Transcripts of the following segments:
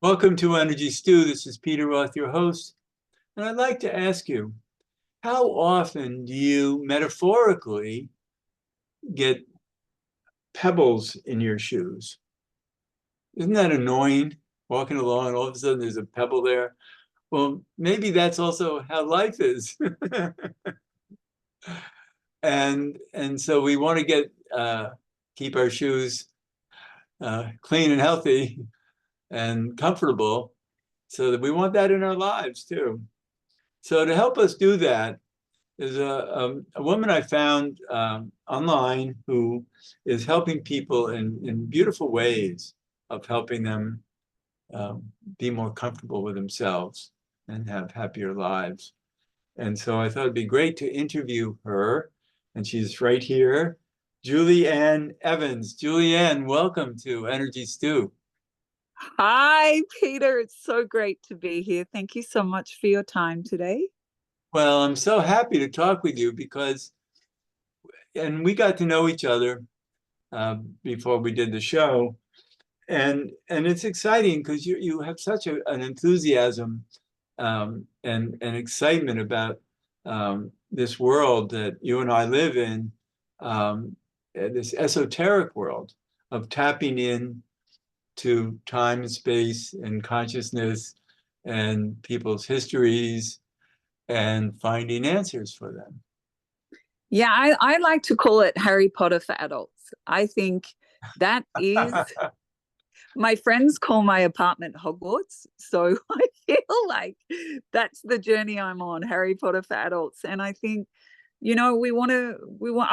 Welcome to Energy Stew. This is Peter Roth, your host. And I'd like to ask you, how often do you metaphorically get pebbles in your shoes? Isn't that annoying? Walking along and all of a sudden there's a pebble there. Well, maybe that's also how life is. and so we want to keep our shoes clean and healthy and comfortable, so that we want that in our lives too. So to help us do that is a woman I found online who is helping people in beautiful ways of helping them be more comfortable with themselves and have happier lives. And so I thought it'd be great to interview her, and she's right here, Julie Ann Evans. Julie Ann, welcome to Energy Stew. Hi, Peter. It's so great to be here. Thank you so much for your time today. Well, I'm so happy to talk with you and we got to know each other before we did the show, and it's exciting because you have such an enthusiasm and excitement about this world that you and I live in, this esoteric world of tapping in to time and space and consciousness and people's histories and finding answers for them. Yeah, I like to call it Harry Potter for adults. I think that is, my friends call my apartment Hogwarts. So I feel like that's the journey I'm on, Harry Potter for adults. And I think, I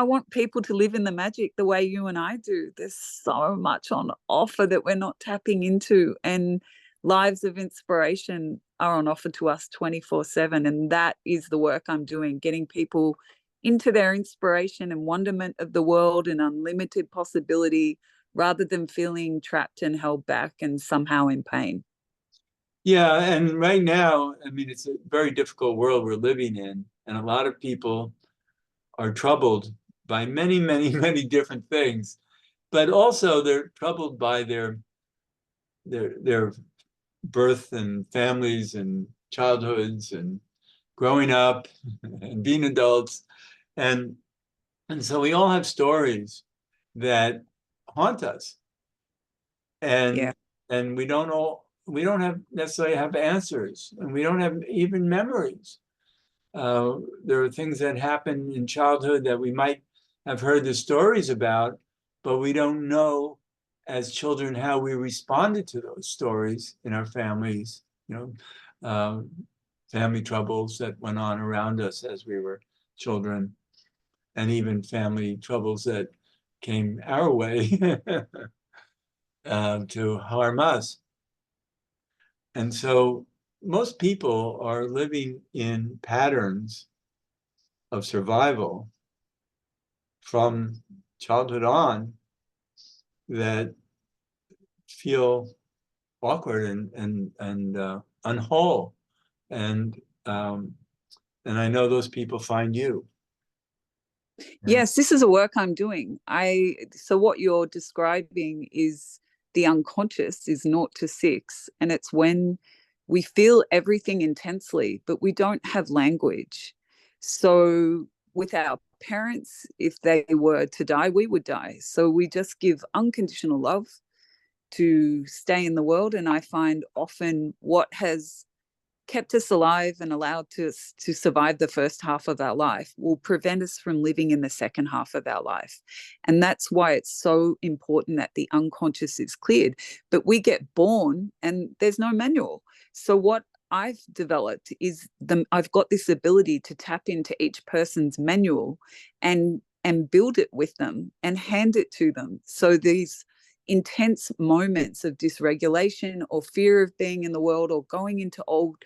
want people to live in the magic the way you and I do. There's so much on offer that we're not tapping into, and lives of inspiration are on offer to us 24/7. And that is the work I'm doing, getting people into their inspiration and wonderment of the world and unlimited possibility, rather than feeling trapped and held back and somehow in pain. Yeah, and right now, I mean, it's a very difficult world we're living in, and a lot of people are troubled by many, many, many different things, but also they're troubled by their birth and families and childhoods and growing up and being adults, and and so we all have stories that haunt us, Yeah. and and we don't have necessarily have answers, and we don't have even memories. There are things that happen in childhood that we might have heard the stories about, but we don't know as children how we responded to those stories in our families, uh, family troubles that went on around us as we were children, and even family troubles that came our way to harm us. And so most people are living in patterns of survival from childhood on that feel awkward and unwhole, and um, and I know those people find you. Yes, this is a work I'm doing. So what you're describing is the unconscious is 0 to 6, and it's when we feel everything intensely, but we don't have language. So with our parents, if they were to die, we would die. So we just give unconditional love to stay in the world. And I find often what has kept us alive and allowed us to survive the first half of our life will prevent us from living in the second half of our life. And that's why it's so important that the unconscious is cleared. But we get born and there's no manual. So what I've developed is I've got this ability to tap into each person's manual and build it with them and hand it to them. So these intense moments of dysregulation or fear of being in the world or going into old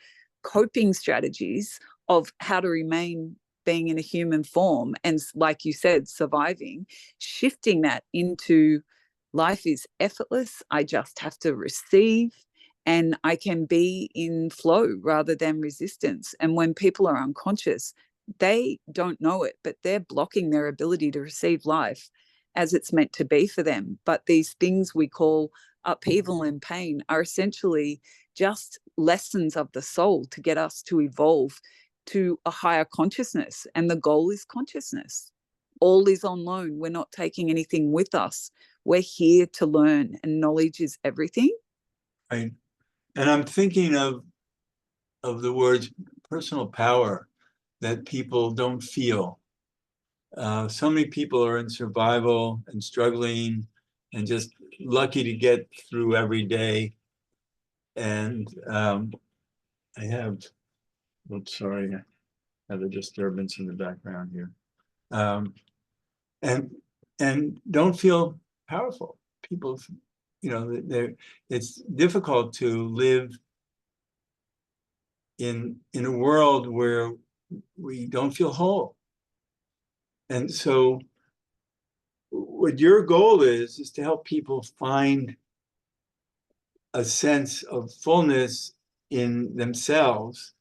coping strategies of how to remain being in a human form and, like you said, surviving, shifting that into life is effortless. I just have to receive and I can be in flow rather than resistance. And when people are unconscious, they don't know it, but they're blocking their ability to receive life as it's meant to be for them. But these things we call upheaval and pain are essentially just lessons of the soul to get us to evolve to a higher consciousness. And the goal is consciousness. All is on loan. We're not taking anything with us. We're here to learn, and knowledge is everything. Right. And I'm thinking of the words personal power that people don't feel. So many people are in survival and struggling and just lucky to get through every day. And I have, oops, sorry, I have a disturbance in the background here. And don't feel powerful. People, it's difficult to live in a world where we don't feel whole. And so what your goal is to help people find a sense of fullness in themselves.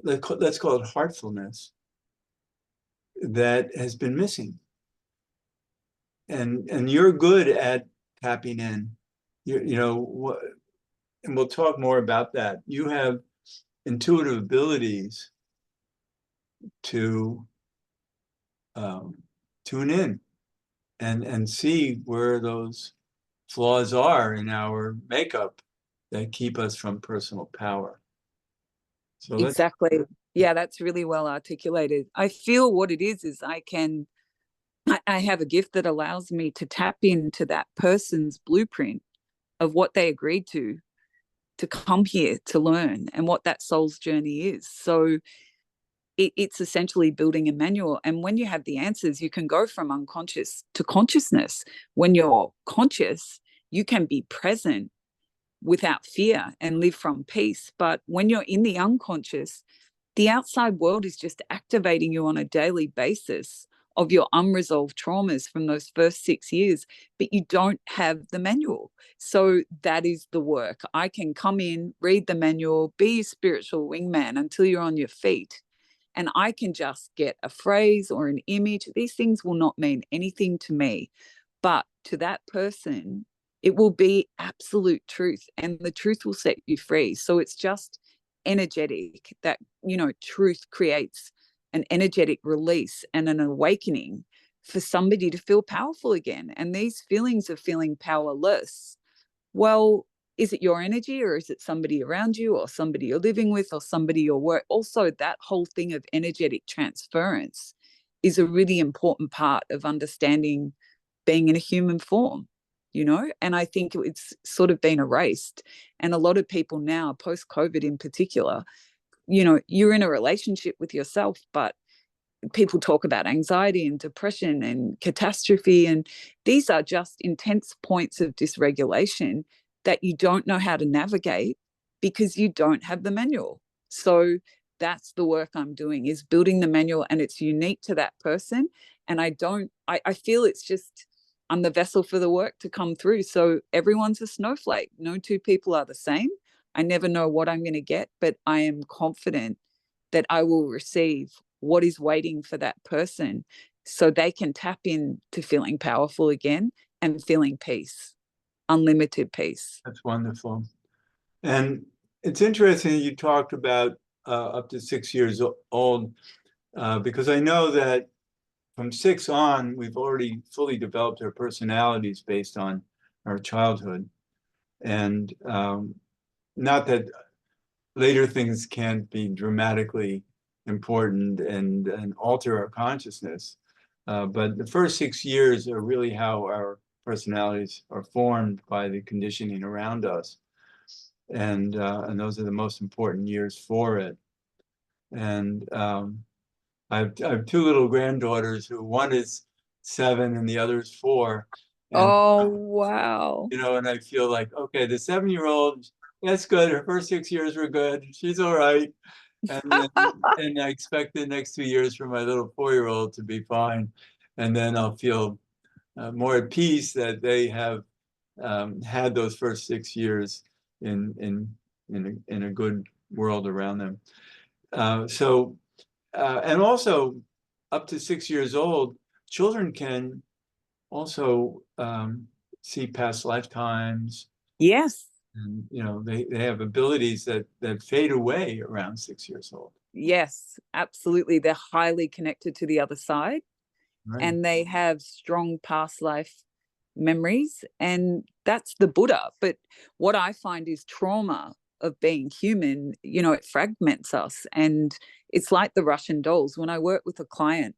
Let's call it heartfulness, that has been missing. And you're good at tapping in. And we'll talk more about that. You have intuitive abilities to tune in and see where those flaws are in our makeup that keep us from personal power. So exactly. Yeah, that's really well articulated. I feel what it is I have a gift that allows me to tap into that person's blueprint of what they agreed to come here to learn, and what that soul's journey is. So it's essentially building a manual. And when you have the answers, you can go from unconscious to consciousness. When you're conscious, you can be present without fear and live from peace. But when you're in the unconscious, the outside world is just activating you on a daily basis of your unresolved traumas from those first 6 years, but you don't have the manual. So that is the work. I can come in, read the manual, be a spiritual wingman until you're on your feet. And I can just get a phrase or an image. These things will not mean anything to me, but to that person, it will be absolute truth, and the truth will set you free. So it's just energetic that, truth creates an energetic release and an awakening for somebody to feel powerful again. And these feelings of feeling powerless, well, is it your energy, or is it somebody around you, or somebody you're living with, or somebody you're work? Also, that whole thing of energetic transference is a really important part of understanding being in a human form, and I think it's sort of been erased. And a lot of people now, post-COVID in particular, you're in a relationship with yourself, but people talk about anxiety and depression and catastrophe, and these are just intense points of dysregulation that you don't know how to navigate because you don't have the manual. So that's the work I'm doing, is building the manual, and it's unique to that person. And I feel it's just, I'm the vessel for the work to come through. So everyone's a snowflake. No two people are the same. I never know what I'm going to get, but I am confident that I will receive what is waiting for that person, so they can tap in to feeling powerful again and feeling peace, unlimited peace. that's wonderful. And it's interesting that you talked about up to 6 years old, because I know that from 6 on, we've already fully developed our personalities based on our childhood. And not that later things can't be dramatically important and alter our consciousness, but the first 6 years are really how our personalities are formed by the conditioning around us. And those are the most important years for it. And I have 2 little granddaughters, who one is 7 and the other is 4. And Oh, wow. and I feel like, okay, the 7-year-old, that's good. Her first 6 years were good. She's all right. And I expect the next 2 years for my little 4-year-old to be fine. And then I'll feel more at peace that they have had those first 6 years in a good world around them. And also, up to 6 years old, children can also see past lifetimes. Yes. And, you know, they have abilities that fade away around 6 years old. Yes, absolutely. They're highly connected to the other side, Right. and they have strong past life memories, and that's the Buddha. But what I find is trauma of being human, you know, it fragments us, and it's like the Russian dolls. When I work with a client,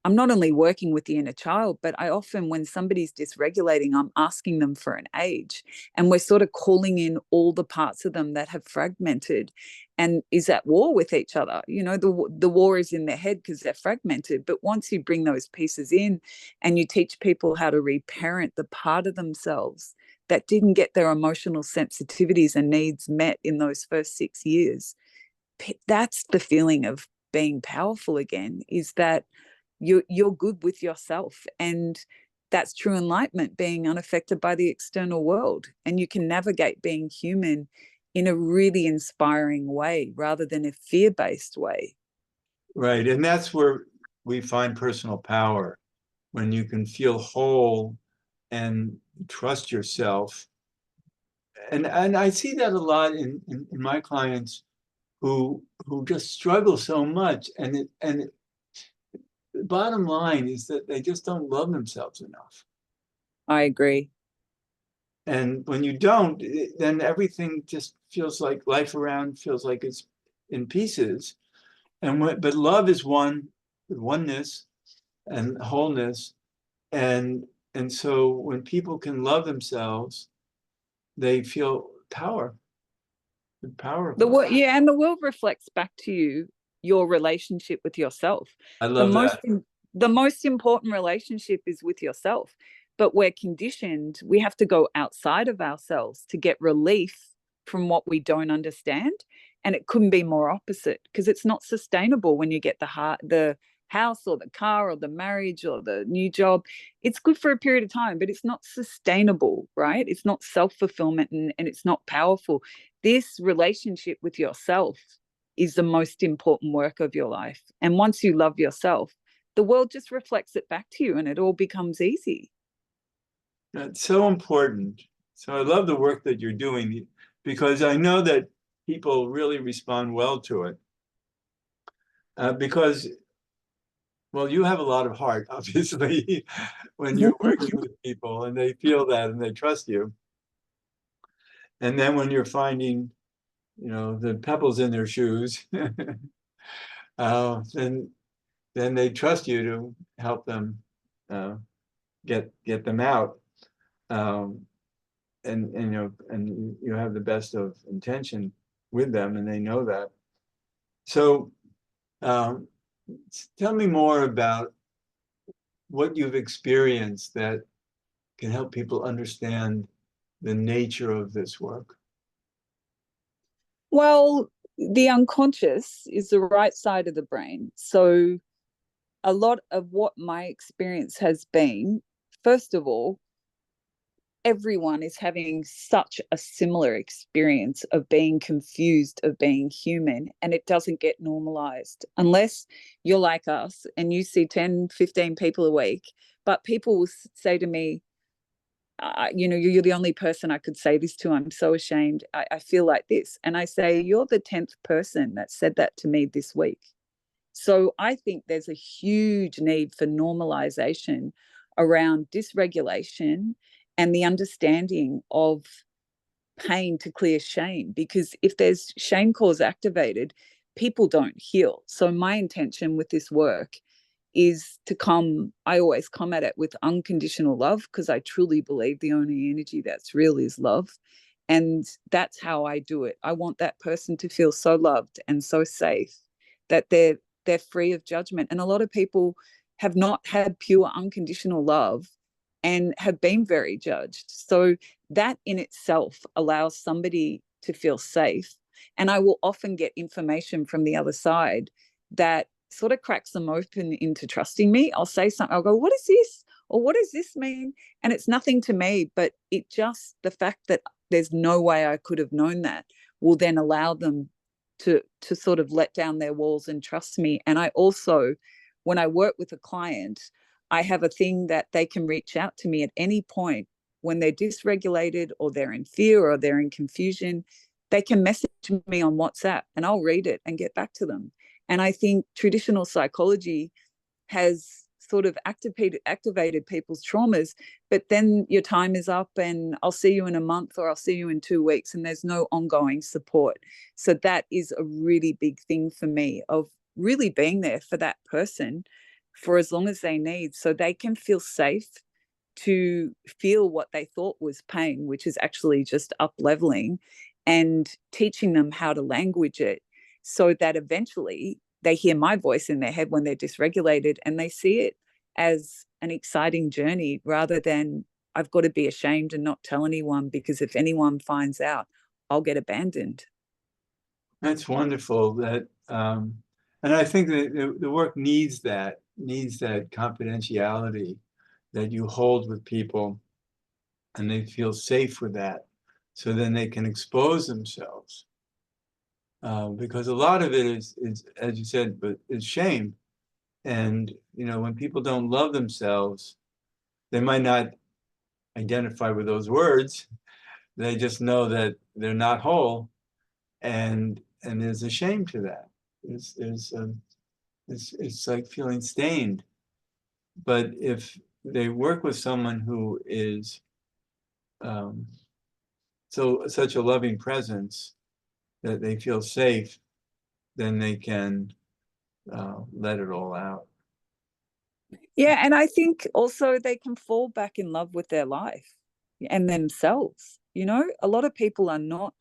I'm not only working with the inner child, but I often, when somebody's dysregulating, I'm asking them for an age. And we're sort of calling in all the parts of them that have fragmented and is at war with each other. You know, the war is in their head because they're fragmented. But once you bring those pieces in and you teach people how to reparent the part of themselves that didn't get their emotional sensitivities and needs met in those first 6 years, that's the feeling of being powerful again, is that you're good with yourself, and that's true enlightenment, being unaffected by the external world, and you can navigate being human in a really inspiring way rather than a fear-based way. Right. And that's where we find personal power, when you can feel whole and trust yourself. And I see that a lot in my clients who just struggle so much. And the bottom line is that they just don't love themselves enough. I agree. And when you don't, then everything just feels like life around feels like it's in pieces. But love is oneness and wholeness. And so when people can love themselves, they feel powerful. Yeah, and the world reflects back to you your relationship with yourself. I The love most that. the most important relationship is with yourself. But we're conditioned, we have to go outside of ourselves to get relief from what we don't understand. And it couldn't be more opposite, because it's not sustainable when you get the house or the car or the marriage or the new job. It's good for a period of time, but it's not sustainable, right? It's not self-fulfillment, and it's not powerful. This relationship with yourself is the most important work of your life. And once you love yourself, the world just reflects it back to you, and it all becomes easy. That's so important. So I love the work that you're doing, because I know that people really respond well to it. Because, well, you have a lot of heart, obviously, when you're working with people and they feel that and they trust you. And then when you're finding, you know, the pebbles in their shoes, then they trust you to help them get them out. Um, and you know, and you have the best of intention with them, and they know that. So, um, tell me more about what you've experienced that can help people understand the nature of this work. Well, the unconscious is the right side of the brain. So a lot of what my experience has been, first of all, everyone is having such a similar experience of being confused, of being human, and it doesn't get normalized unless you're like us and you see 10, 15 people a week. But people will say to me, you know, you're the only person I could say this to. I'm so ashamed. I feel like this. And I say, you're the 10th person that said that to me this week. So I think there's a huge need for normalization around dysregulation and the understanding of pain to clear shame, because if there's shame cause activated, people don't heal. So my intention with this work is I always come at it with unconditional love, because I truly believe the only energy that's real is love. And that's how I do it. I want that person to feel so loved and so safe that they're free of judgment. And a lot of people have not had pure unconditional love and have been very judged. So that in itself allows somebody to feel safe. And I will often get information from the other side that sort of cracks them open into trusting me. I'll say something, I'll go, what is this? Or what does this mean? And it's nothing to me, but the fact that there's no way I could have known that will then allow them to sort of let down their walls and trust me. And I also, when I work with a client, I have a thing that they can reach out to me at any point when they're dysregulated or they're in fear or they're in confusion. They can message me on WhatsApp and I'll read it and get back to them. And I think traditional psychology has sort of activated people's traumas, but then your time is up and I'll see you in a month or I'll see you in 2 weeks and there's no ongoing support. So that is a really big thing for me, of really being there for that person for as long as they need, so they can feel safe to feel what they thought was pain, which is actually just up leveling, and teaching them how to language it so that eventually they hear my voice in their head when they're dysregulated and they see it as an exciting journey rather than I've got to be ashamed and not tell anyone because if anyone finds out, I'll get abandoned. That's wonderful. And I think that the work needs that confidentiality that you hold with people, and they feel safe with that, so then they can expose themselves. Because a lot of it is, as you said, but is shame. And when people don't love themselves, they might not identify with those words. They just know that they're not whole, and there's a shame to that. It's like feeling stained. But if they work with someone who is such a loving presence that they feel safe, then they can let it all out. Yeah, and I think also they can fall back in love with their life and themselves. A lot of people are not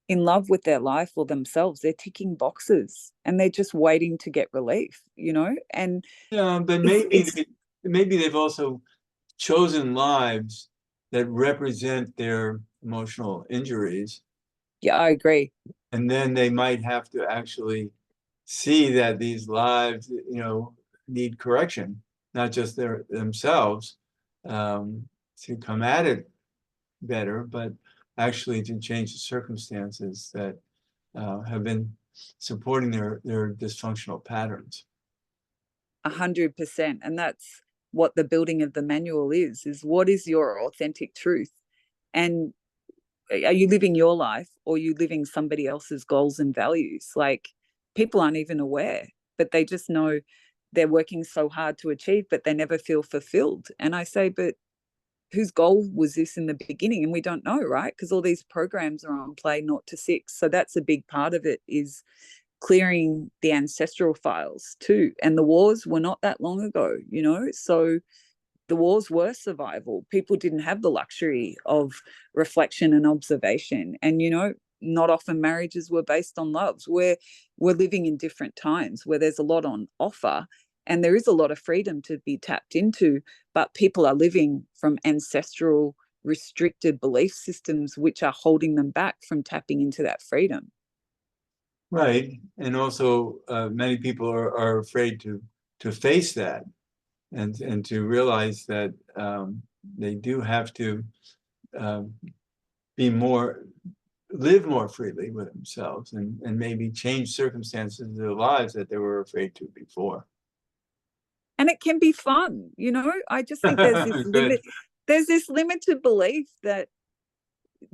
in love with their life or themselves. They're ticking boxes and they're just waiting to get relief, and but maybe they've also chosen lives that represent their emotional injuries. Yeah, I agree. And then they might have to actually see that these lives, need correction, not just themselves, to come at it better, but actually to change the circumstances that have been supporting their dysfunctional patterns. 100%. And that's what the building of the manual is what is your authentic truth? And are you living your life or are you living somebody else's goals and values? Like, people aren't even aware, but they just know they're working so hard to achieve, but they never feel fulfilled. And I say, but whose goal was this in the beginning? And we don't know, right? Because all these programs are on play 0 to 6. So that's a big part of it, is clearing the ancestral files too. And the wars were not that long ago, so the wars were survival. People didn't have the luxury of reflection and observation. And, not often marriages were based on loves. We're living in different times where there's a lot on offer and there is a lot of freedom to be tapped into, but people are living from ancestral restricted belief systems, which are holding them back from tapping into that freedom. Right. And also many people are afraid to face that and to realize that they do have to live more freely with themselves and maybe change circumstances of their lives that they were afraid to before. And it can be fun, I just think there's this limited belief that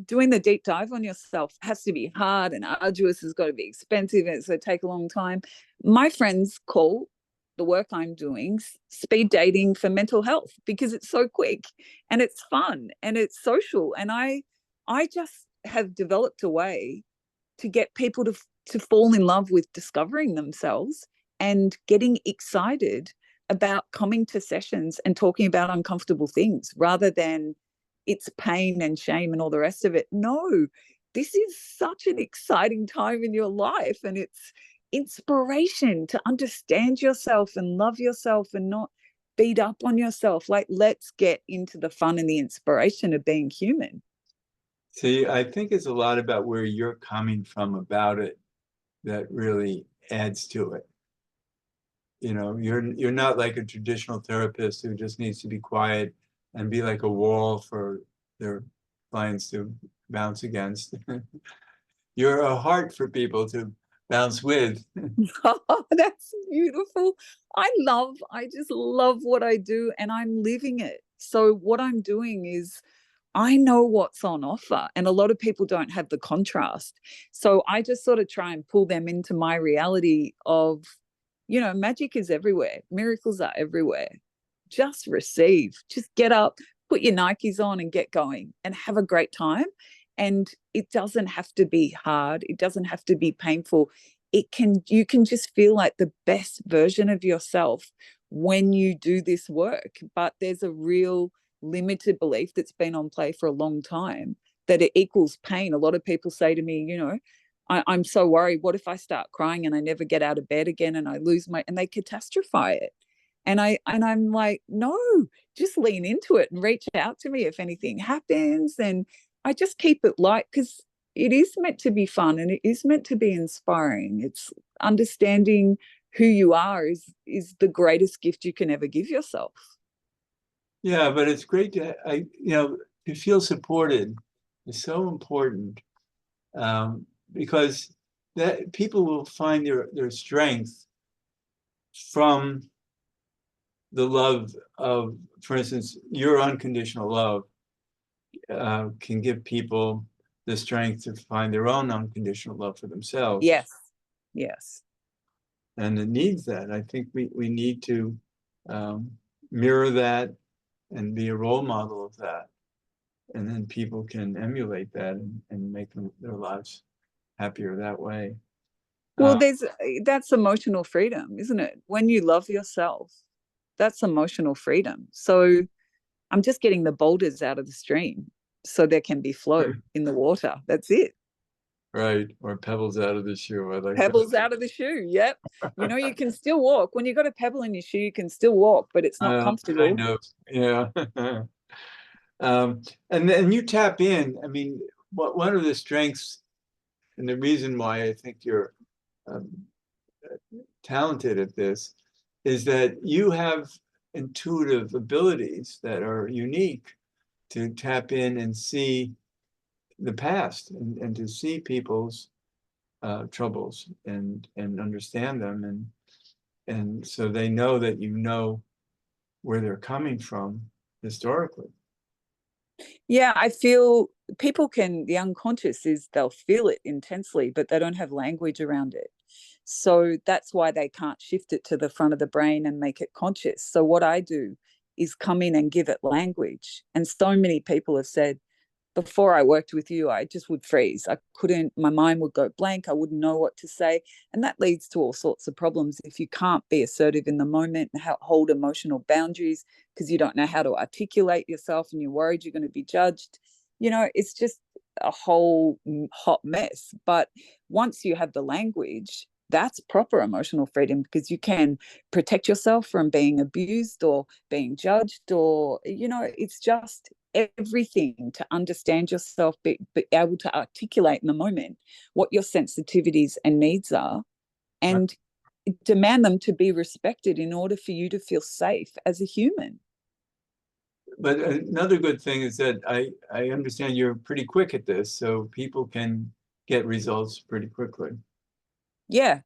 doing the deep dive on yourself has to be hard and arduous, has got to be expensive, and it's going to take a long time. My friends call the work I'm doing speed dating for mental health because it's so quick and it's fun and it's social. And I just have developed a way to get people to fall in love with discovering themselves and getting excited about coming to sessions and talking about uncomfortable things rather than it's pain and shame and all the rest of it. No, this is such an exciting time in your life, and it's inspiration to understand yourself and love yourself and not beat up on yourself. Like, let's get into the fun and the inspiration of being human. See, I think it's a lot about where you're coming from about it that really adds to it. You're not like a traditional therapist who just needs to be quiet and be like a wall for their clients to bounce against. You're a heart for people to bounce with. Oh, that's beautiful. I just love what I do and I'm living it. So what I'm doing is I know what's on offer, and a lot of people don't have the contrast. So I just sort of try and pull them into my reality of, magic is everywhere, miracles are everywhere. Just receive, just get up, put your Nikes on, and get going and have a great time. And it doesn't have to be hard, it doesn't have to be painful. You can just feel like the best version of yourself when you do this work. But there's a real limited belief that's been on play for a long time that it equals pain. A lot of people say to me, I'm so worried. What if I start crying and I never get out of bed again and I lose and they catastrophize it. And I'm like, no, just lean into it and reach out to me if anything happens. And I just keep it light because it is meant to be fun and it is meant to be inspiring. It's understanding who you are is the greatest gift you can ever give yourself. Yeah, but it's great to feel supported is so important, because that people will find their strength from the love of, for instance, your unconditional love can give people the strength to find their own unconditional love for themselves. Yes. Yes. And it needs that. I think we need to mirror that and be a role model of that. And then people can emulate that and make their lives happier that way. Well, that's emotional freedom, isn't it? When you love yourself, that's emotional freedom. So I'm just getting the boulders out of the stream so there can be flow in the water. That's it. Right. Or pebbles out of the shoe. I like Pebbles that. out of the shoe. Yep. You can still walk. When you've got a pebble in your shoe, you can still walk, but it's not comfortable. Kind of. Yeah. And then you tap in. I mean, one of the strengths and the reason why I think you're um, talented at this is that you have intuitive abilities that are unique to tap in and see the past and to see people's troubles and understand them and so they know that you know where they're coming from historically. Yeah, I feel the unconscious is they'll feel it intensely, but they don't have language around it. So that's why they can't shift it to the front of the brain and make it conscious. So what I do is come in and give it language. And so many people have said, before I worked with you, I just would freeze. My mind would go blank. I wouldn't know what to say. And that leads to all sorts of problems if you can't be assertive in the moment and hold emotional boundaries because you don't know how to articulate yourself and you're worried you're going to be judged. It's just a whole hot mess. But once you have the language, that's proper emotional freedom because you can protect yourself from being abused or being judged or, it's just everything to understand yourself, be able to articulate in the moment what your sensitivities and needs are and demand them to be respected in order for you to feel safe as a human. But another good thing is that I understand you're pretty quick at this, so people can get results pretty quickly. Yeah,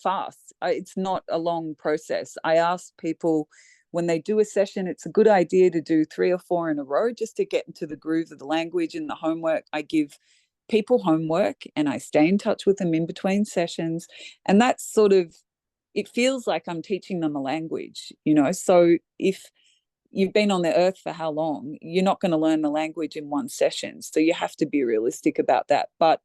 fast. It's not a long process. I ask people when they do a session, it's a good idea to do 3 or 4 in a row just to get into the groove of the language and the homework. I give people homework and I stay in touch with them in between sessions. And that's it feels like I'm teaching them a language, So if you've been on the earth for how long, you're not going to learn the language in one session. So you have to be realistic about that. But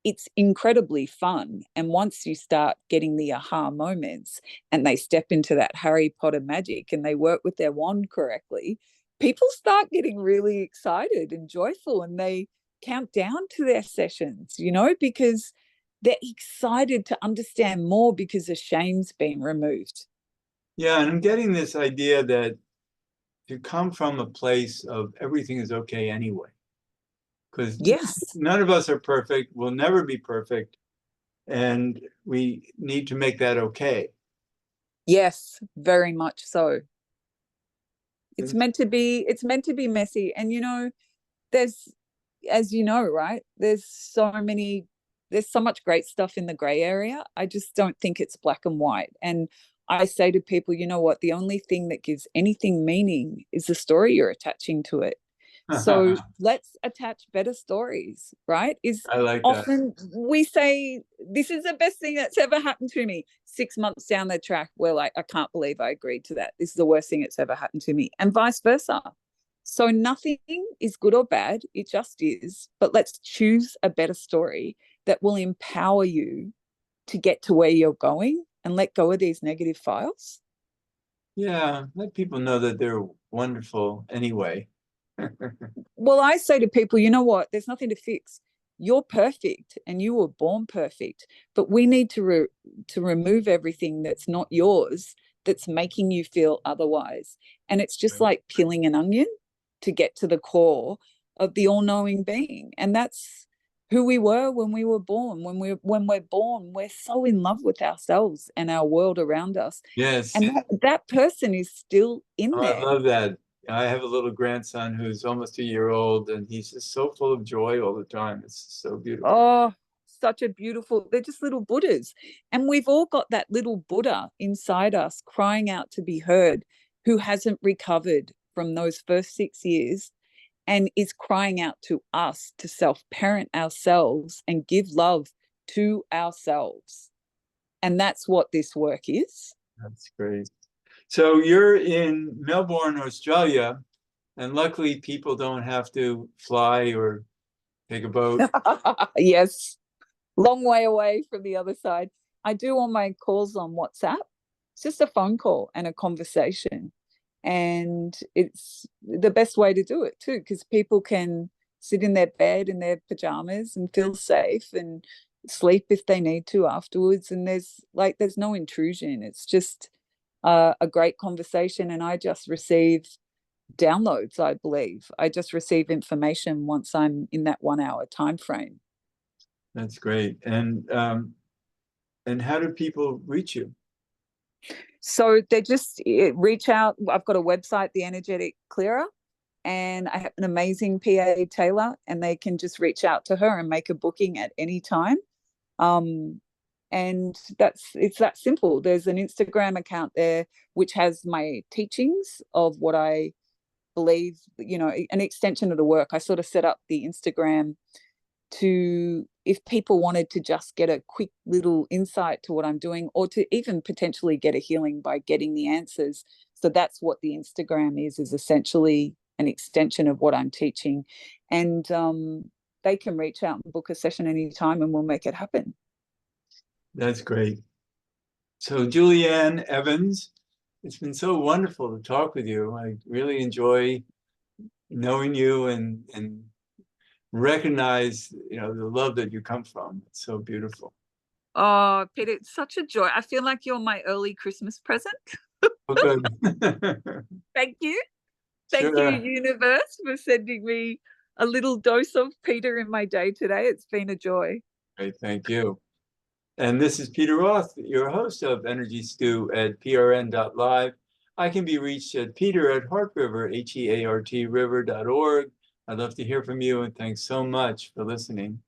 it's incredibly fun. And once you start getting the aha moments and they step into that Harry Potter magic and they work with their wand correctly, people start getting really excited and joyful and they count down to their sessions, because they're excited to understand more because the shame's been removed. Yeah, and I'm getting this idea that to come from a place of everything is okay anyway, because Yes. none of us are perfect, we'll never be perfect, and we need to make that okay. Yes, very much so. It's meant to be messy. And there's, as you know, right, there's there's so much great stuff in the gray area. I just don't think it's black and white. And I say to people, you know what, the only thing that gives anything meaning is the story you're attaching to it. So let's attach better stories, right? Is I like that. often we say, this is the best thing that's ever happened to me. 6 months down the track, we're like, I can't believe I agreed to that. This is the worst thing that's ever happened to me, and vice versa. So nothing is good or bad. It just is. But let's choose a better story that will empower you to get to where you're going and let go of these negative files. Yeah, let people know that they're wonderful anyway. Well, I say to people, you know what? There's nothing to fix. You're perfect and you were born perfect, but we need to remove everything that's not yours, that's making you feel otherwise. And it's just like peeling an onion to get to the core of the all-knowing being. And that's who we were when we were born. When we're born, we're so in love with ourselves and our world around us. Yes. And that person is still in there. I love that. I have a little grandson who's almost a year old, and he's just so full of joy all the time. It's so beautiful. Oh, such a beautiful, they're just little Buddhas. And we've all got that little Buddha inside us crying out to be heard, who hasn't recovered from those first 6 years and is crying out to us to self-parent ourselves and give love to ourselves. And that's what this work is. That's great. So you're in Melbourne, Australia, and luckily people don't have to fly or take a boat. Yes, long way away from the other side. I do all my calls on WhatsApp. It's just a phone call and a conversation. And it's the best way to do it too, because people can sit in their bed in their pajamas and feel safe and sleep if they need to afterwards. And there's no intrusion. It's just a great conversation. And I just receive downloads. I believe I just receive information once I'm in that 1 hour time frame. That's great. And how do people reach you? So they just reach out. I've got a website, The Energetic Clearer, and I have an amazing PA, Taylor, and they can just reach out to her and make a booking at any time. And it's that simple. There's an Instagram account there which has my teachings of what I believe, an extension of the work. I sort of set up the Instagram to, if people wanted to just get a quick little insight to what I'm doing, or to even potentially get a healing by getting the answers. So that's what the Instagram is essentially an extension of what I'm teaching. And they can reach out and book a session anytime and we'll make it happen. That's great. So Julianne Evans, it's been so wonderful to talk with you. I really enjoy knowing you and recognize, the love that you come from. It's so beautiful. Oh, Peter, it's such a joy. I feel like you're my early Christmas present. Oh, good. Thank you. Thank you, universe, for sending me a little dose of Peter in my day today. It's been a joy. Great, thank you. And this is Peter Roth, your host of Energy Stew at prn.live. I can be reached at peter@heartriver, HEART river.org. I'd love to hear from you, and thanks so much for listening.